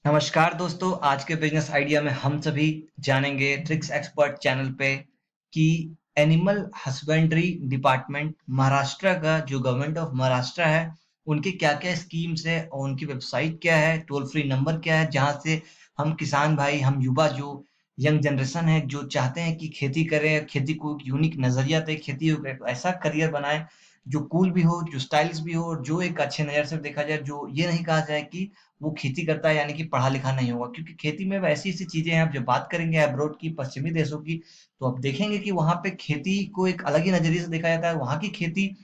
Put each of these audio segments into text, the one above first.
नमस्कार दोस्तों, आज के बिजनेस आइडिया में हम सभी जानेंगे ट्रिक्स एक्सपर्ट चैनल पे कि एनिमल हस्बेंड्री डिपार्टमेंट महाराष्ट्र का जो गवर्नमेंट ऑफ महाराष्ट्र है, उनकी क्या-क्या स्कीम्स है और उनकी वेबसाइट क्या है, टोल फ्री नंबर क्या है, जहाँ से हम किसान भाई, हम युवा जो यंग जनरेशन है, जो चाहते हैं कि खेती करें, खेती को एक यूनिक नज़रिया दे, खेती को एक ऐसा करियर बनाएँ, जो कूल भी हो, जो स्टाइलिश भी हो, जो एक अच्छे नज़र से देखा जाए, जो ये नहीं कहा जाए कि वो खेती करता है यानी कि पढ़ा-लिखा नहीं होगा क्योंकि खेती में ऐसी-ऐसी चीज़ें हैं, आप जब बात करेंगे अब्रॉड की, पश्चिमी देशों की, तो आप देखेंगे कि वहाँ पे खेती को एक अलग ही नज़रिए से देखा जाता है। वहाँ की खेती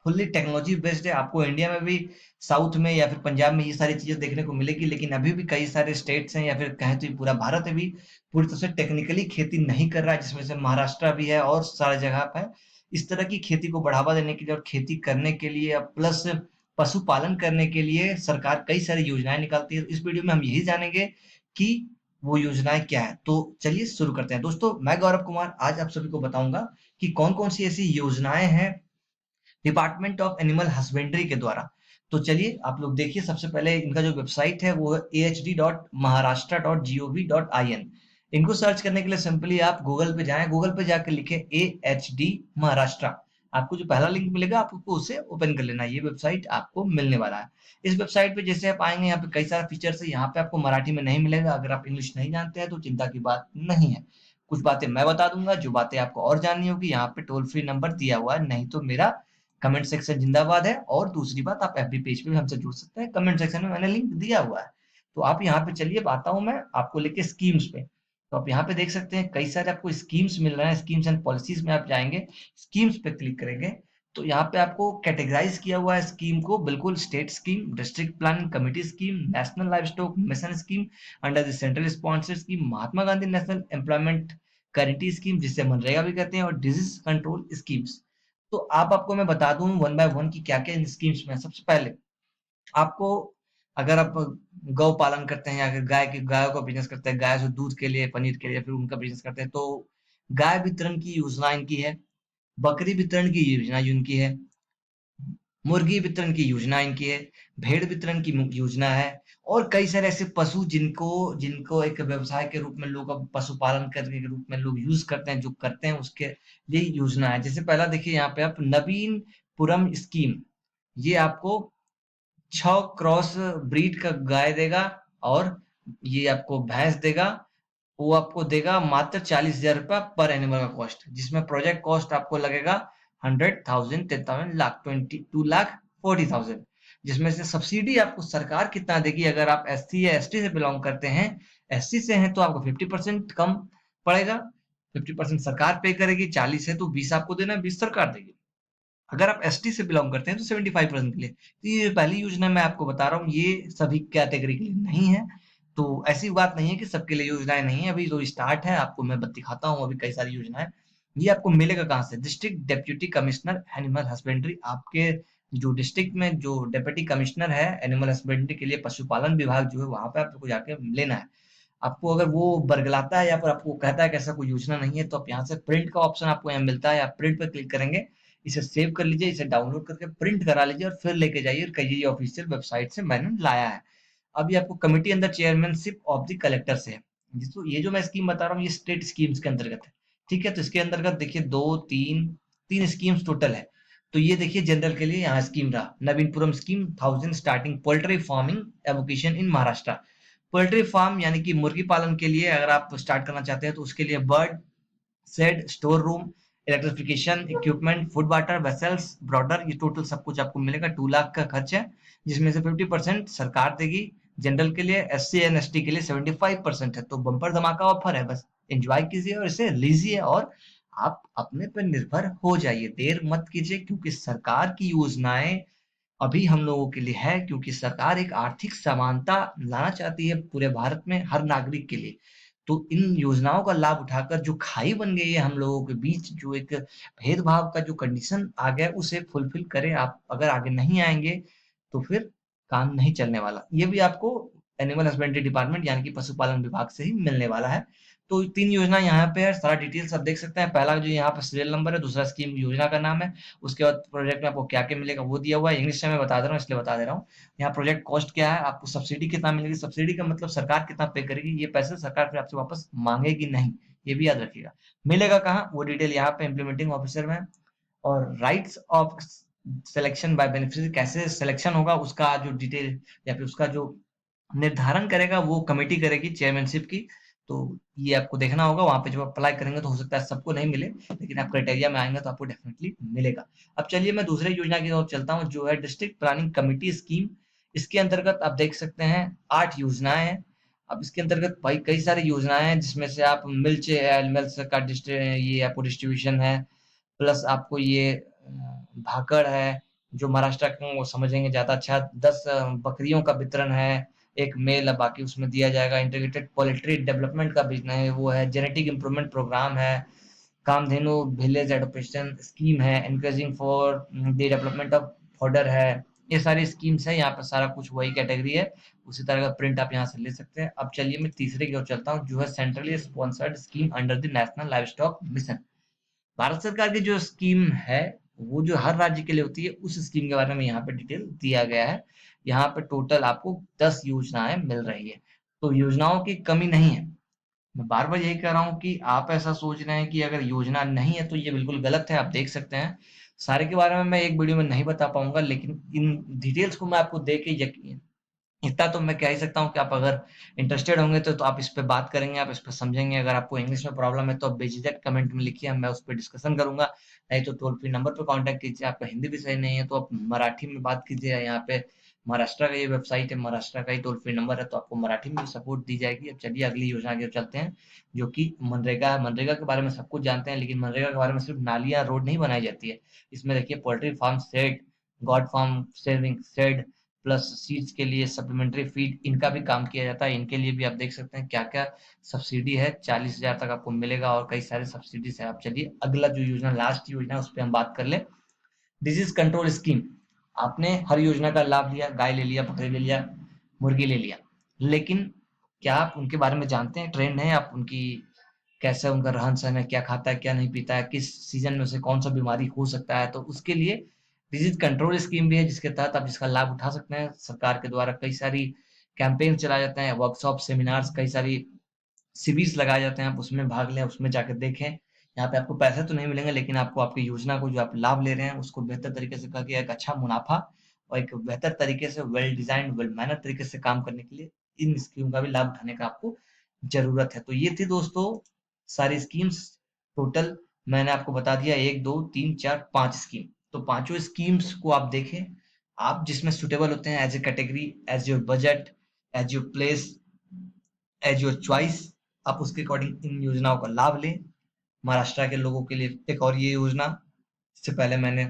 फुल्ली टेक्नोलॉजी बेस्ड है। आपको इंडिया में भी साउथ में या फिर पंजाब में ये सारी चीज़ें देखने को मिलेगी, लेकिन अभी भी कई सारे स्टेट्स हैं या फिर कहें तो ये पूरा भारत अभी पूरी तरह से टेक्निकली खेती नहीं कर रहा है, जिसमें से महाराष्ट्र भी है और सारी जगह पे। इस तरह की खेती को बढ़ावा देने के लिए और खेती करने के लिए प्लस पशुपालन करने के लिए सरकार कई सारी योजनाएँ निकालती है। इस वीडियो में हम यही जानेंगे कि वो योजनाएँ क्या हैं। तो चलिए शुरू करते हैं। दोस्तों, मैं गौरव कुमार आज आप सभी को बताऊँगा कि कौन-कौन सी ऐसी योजनाएँ हैं डिपार्टमेंट ऑफ एनिमल हस्बेंड्री के द्वारा। तो चलिए आप लोग देखिए, सबसे पहले इनका जो वेबसाइट है वो है ahd.maharashtra.gov.in। इनको सर्च करने के लिए सिंपली आप गूगल पे जाएँ, गूगल पे जाके लिखें एएचडी महाराष्ट्र। आपको जो पहला लिंक मिलेगा आपको उसे ओपन कर लेना है, ये वेबसाइट आपको मिलने वाला है। इस वेबसाइट पे जैसे आप आएँगे, यहाँ पे कई सारे फीचर्स है, यहाँ पे आपको मराठी में नहीं मिलेगा, अगर आप इंग्लिश नहीं जानते हैं तो चिंता की बात नहीं है। कुछ बातें मैं बता दूँगा, जो बातें आपको और जाननी होगी, यहाँ पे टोल फ्री नंबर दिया हुआ है, नहीं तो मेरा कमेंट सेक्शन जिंदाबाद है। और दूसरी बात, आप एफबी पेज पे भी हमसे जुड़ सकते हैं, कमेंट सेक्शन में मैंने लिंक दिया हुआ है। तो आप यहाँ पे चलिए, अब आता हूँ मैं आपको लेके स्कीम्स पे। तो आप यहाँ पे देख सकते हैं कई सारे आपको स्कीम्स मिल रहे हैं, स्कीम्स एंड पॉलिसीज में आप जाएंगे, स्कीम्स पे क्लिक करेंगे तो यहाँ पे आपको कैटेगराइज किया हुआ है स्कीम को, बिल्कुल state scheme, district planning committee scheme, national live stock mission scheme, under the central sponsor scheme, Mahatma Gandhi national employment guarantee scheme जिसे मनरेगा भी कहते हैं, और डिजीज कंट्रोल स्कीम्स। तो आपको मैं बता दूं वन बाय वन कि क्या-क्या इन स्कीम्स में है। सबसे पहले आपको, अगर आप गौ पालन करते हैं या फिर गायों का बिज़नेस करते हैं, गाय से दूध के लिए, पनीर के लिए फिर उनका बिज़नेस करते हैं, तो गाय वितरण की योजना इनकी है, बकरी वितरण की योजना इनकी है, मुर्गी वितरण की योजना इनकी है, भेड़ वितरण की योजना है, और कई सारे ऐसे पशु जिनको जिनको एक व्यवसाय के रूप में लोग अब पशुपालन करने के रूप में लोग यूज करते हैं, जो करते हैं उसके लिए योजना है। जैसे पहला देखिए, यहाँ पे आप नवीन पुरम स्कीम, ये आपको 6 क्रॉस ब्रीड का गाय देगा और ये आपको भैंस देगा। वो आपको देगा मात्र 40,000 रुपया पर एनिमल का कॉस्ट, जिसमें प्रोजेक्ट कॉस्ट आपको लगेगा 100,000, 10,000, लाख 22 लाख 40,000, जिसमें से सब्सिडी आपको सरकार कितना देगी। अगर आप एससी या एसटी से बिलोंग करते हैं, एससी से हैं तो आपको 50% कम पड़ेगा, 50% सरकार पे करेगी, 40 है तो 20 आपको देना है, 20 सरकार देगी। अगर आप एसटी से बिलोंग करते हैं तो 75% के लिए। तो ये पहली योजना मैं आपको बता रहा हूँ, ये सभी कैटेगरी के लिए नहीं है। तो ऐसी बात नहीं है कि सबके लिए योजनाएं नहीं है, अभी तो स्टार्ट है, आपको मैं दिखाता हूँ अभी कई सारी योजनाएं। ये आपको मिलेगा कहाँ से? District deputy commissioner animal husbandry, आपके जो डिस्ट्रिक्ट में जो डेप्यूटी कमिश्नर है एनिमल हस्बेंड्री के लिए, पशुपालन विभाग जो है, वहां पे आपको जाके लेना है। आपको अगर वो बरगलाता है या फिर आपको कहता है कि ऐसा कोई योजना नहीं है, तो आप यहाँ से प्रिंट का ऑप्शन आपको यहाँ मिलता है, आप प्रिंट पे क्लिक करेंगे, इसे सेव कर लीजिए, इसे डाउनलोड करके प्रिंट करा लीजिए और फिर लेके जाइए और कहिए ये ऑफिशियल वेबसाइट से मैंने लाया है। अभी आपको committee under chairmanship of the collector से है। जिसको ये जो मैं स्कीम बता रहा हूँ, ये स्टेट स्कीम्स के अंतर्गत है। ठीक है, तो इसके अंतर्गत देखिए दो तीन तीन स्कीम्स टोटल है। तो ये देखिए जनरल के लिए यहाँ स्कीम रहा, Navinpuram scheme, 1000 starting poultry farming avocation in Maharashtra. Poultry farm यानी कि मुर्गी पालन के लिए अगर आप स्टार्ट करना चाहते हैं तो उसके लिए bird shed, store room, electrification equipment, food water vessels, brooder, ये टोटल सब कुछ आपको मिलेगा। 2 लाख का खर्च है, जिसमें से 50% सरकार देगी। जनरल के लिए, एससी एंड एसटी के लिए 75% है। तो बम्पर धमाका ऑफर है, बस एंजॉय कीजिए और इसे लीजिए और आप अपने पर निर्भर हो जाइए। देर मत कीजिए क्योंकि सरकार की योजनाएं अभी हम लोगों के लिए है, क्योंकि सरकार एक आर्थिक समानता लाना चाहती है पूरे भारत में हर नागरिक के लिए। तो इन योजनाओं का लाभ उठाकर जो खाई बन गई है हम लोगों के बीच, जो एक भेदभाव का जो कंडीशन आ गया है, उसे फुलफिल करें। आप अगर आगे नहीं आएंगे तो फिर काम नहीं चलने वाला। ये भी आपको एनिमल हस्बेंड्री डिपार्टमेंट यानी कि पशुपालन विभाग से ही मिलने वाला है। तो 3 योजना यहाँ पे है, सारा डिटेल्स आप देख सकते हैं। पहला जो यहाँ पे सीरियल नंबर है, दूसरा स्कीम योजना का नाम है, उसके बाद प्रोजेक्ट में आपको क्या-क्या मिलेगा वो दिया हुआ है। इंग्लिश में मैं बता दे रहा हूँ इसलिए बता दे रहा हूँ। यहाँ प्रोजेक्ट कॉस्ट क्या है, आपको सब्सिडी कितना मिलेगी, सब्सिडी का मतलब सरकार कितना पे करेगी, ये पैसे सरकार फिर आपसे वापस माँगेगी नहीं, ये भी याद रखिएगा। मिलेगा कहाँ, वो डिटेल यहाँ पे इम्प्लीमेंटिंग ऑफिसर में है। और rights of selection bye beneficiary, कैसे सिलेक्शन होगा उसका जो डिटेल या फिर उसका जो निर्धारण करेगा वो कमेटी करेगी चेयरमैनशिप की। तो ये आपको देखना होगा, वहां पे जब अप्लाई करेंगे तो हो सकता है सबको नहीं मिले, लेकिन आप क्राइटेरिया में आएंगे तो आपको डेफिनेटली मिलेगा। अब चलिए मैं दूसरे योजना की ओर चलता हूँ, जो है डिस्ट्रिक्ट प्लानिंग कमेटी स्कीम। इसके अंतर्गत आप देख सकते हैं 8 योजनाएं हैं। अब इसके अंतर्गत भाई कई सारी योजनाएं हैं, जिसमें से आप मिल्च एनिमल्स का ये आपको डिस्ट्रीब्यूशन है, प्लस आपको ये भाकड़ है, जो महाराष्ट्र का वो समझेंगे ज़्यादा अच्छा। 10 बकरियों का वितरण है, एक मेल है, बाकी उसमें दिया जाएगा। इंटीग्रेटेड पोल्ट्री डेवलपमेंट का बिज़नेस है, वो है। जेनेटिक इम्प्रूवमेंट प्रोग्राम है, कामधेनु विलेज एडॉप्शन स्कीम है, encouraging for the development of fodder है। ये सारी स्कीम्स है, यहाँ पे सारा कुछ वही कैटेगरी है, उसी तरह का प्रिंट आप यहाँ से ले सकते हैं। अब चलिए मैं तीसरे की ओर चलता हूँ, जो है centrally sponsored scheme under the national livestock mission. Bharat सरकार की जो स्कीम है, वो जो हर राज्य के लिए होती है, उस स्कीम के बारे में यहाँ पे डिटेल दिया गया है। यहाँ पे टोटल आपको 10 योजनाएं मिल रही है, तो योजनाओं की कमी नहीं है। मैं बार बार यही कह रहा हूँ कि आप ऐसा सोच रहे हैं कि अगर योजना नहीं है तो ये बिल्कुल गलत है। आप देख सकते हैं, सारे के बारे में मैं एक वीडियो में नहीं बता पाऊंगा, लेकिन इन डिटेल्स को मैं आपको दे के यकीन, इतना तो मैं कह ही सकता हूँ कि आप अगर इंटरेस्टेड होंगे तो आप इस पे बात करेंगे, आप इस पे समझेंगे। अगर आपको इंग्लिश में प्रॉब्लम है तो आप बेझिझक कमेंट में लिखिए, मैं उस पे डिस्कशन करूंगा। नहीं तो टोल फ्री नंबर पे कांटेक्ट कीजिए। आपका हिंदी भी सही नहीं है तो आप मराठी में बात कीजिए। यहाँ पे महाराष्ट्र का ये वेबसाइट है, महाराष्ट्र का ही टोल फ्री नंबर है, तो आपको मराठी में भी सपोर्ट दी जाएगी। अब चलिए अगली योजना की ओर चलते हैं, जो कि मनरेगा है। मनरेगा के बारे में सब कुछ जानते हैं, लेकिन मनरेगा के बारे में सिर्फ नालियां रोड नहीं बनाई जाती है। इसमें देखिए poultry farm set, goat farm saving set, plus seeds के लिए सप्लीमेंट्री फीड, इनका भी काम किया जाता है। इनके लिए भी आप देख सकते हैं क्या क्या सब्सिडी है, 40,000 तक आपको मिलेगा और कई सारे सब्सिडीज है। आप चलिए अगला जो योजना, लास्ट योजना, उस पर हम बात कर ले। Disease control scheme. आपने हर योजना का लाभ लिया, गाय ले लिया, बकरी ले लिया, मुर्गी ले लिया, लेकिन क्या आप उनके बारे में जानते हैं, ट्रेंड है आप उनकी, कैसे उनका रहन सहन है, क्या खाता है क्या नहीं पीता है, किस सीजन में उसे कौन सा बीमारी हो सकता है। तो उसके लिए डिजीज कंट्रोल स्कीम भी है, जिसके तहत आप इसका लाभ उठा सकते हैं। सरकार के द्वारा कई सारी कैंपेन चलाए जाते हैं, वर्कशॉप सेमिनार्स, कई सारी शिविर लगाए जाते हैं। आप उसमें भाग लें, उसमें जाकर देखें। यहाँ पे आपको पैसे तो नहीं मिलेंगे, लेकिन आपको आपकी योजना को जो आप लाभ ले रहे हैं उसको बेहतर तरीके से करके एक अच्छा मुनाफा और एक बेहतर तरीके से वेल डिजाइन वेल मैनर तरीके से काम करने के लिए इन स्कीम का भी लाभ उठाने का आपको जरूरत है। तो ये थी दोस्तों सारी स्कीम्स। टोटल मैंने आपको बता दिया, 1 2 3 4 5 स्कीम। तो पांचों स्कीम्स को आप देखें, आप जिसमें सुटेबल होते हैं as a category, as your budget, as your place, as your choice, आप उसके अकॉर्डिंग इन योजनाओं का लाभ लें। महाराष्ट्र के लोगों के लिए एक और ये योजना, इससे पहले मैंने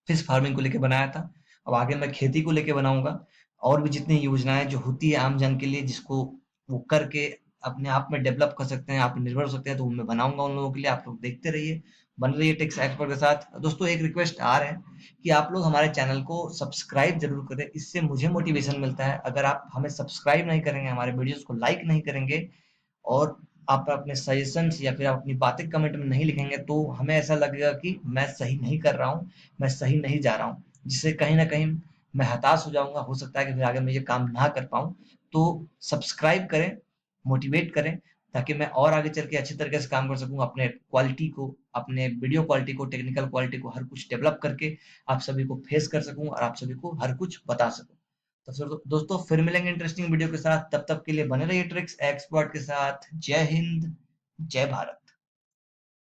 फिश फार्मिंग को लेके बनाया था, अब आगे मैं खेती को लेके बनाऊंगा। और भी जितनी योजनाएं जो होती है आम जन के लिए, जिसको वो करके अपने आप में डेवलप कर सकते हैं, आप निर्भर हो सकते हैं, तो मैं बनाऊंगा उन लोगों के लिए। आप लोग देखते रहिए, बन रहिए टेक्स एक्सपर्ट के साथ। दोस्तों एक रिक्वेस्ट आ रहा है कि आप लोग हमारे चैनल को सब्सक्राइब जरूर करें, इससे मुझे मोटिवेशन मिलता है। अगर आप हमें सब्सक्राइब नहीं करेंगे, हमारे वीडियोस को लाइक नहीं करेंगे, और आप अपने सजेशंस या फिर आप अपनी बातें कमेंट में नहीं लिखेंगे, तो हमें ऐसा लगेगा कि मैं सही नहीं कर रहा हूँ, मैं सही नहीं जा रहा हूँ, जिससे कहीं ना कहीं मैं हताश हो जाऊंगा। हो सकता है कि फिर आगे मैं ये काम ना कर पाऊँ। तो सब्सक्राइब करें, मोटिवेट करें, ताकि मैं और आगे चल के अच्छी तरीके से काम कर सकूं, अपने क्वालिटी को, अपने वीडियो क्वालिटी को, टेक्निकल क्वालिटी को, हर कुछ डेवलप करके आप सभी को फेस कर सकूं और आप सभी को हर कुछ बता सकूं। तो फिर दोस्तों फिर मिलेंगे इंटरेस्टिंग वीडियो के साथ, तब तक के लिए बने रहिए ट्रिक्स एक्सपर्ट के साथ। जय हिंद, जय भारत।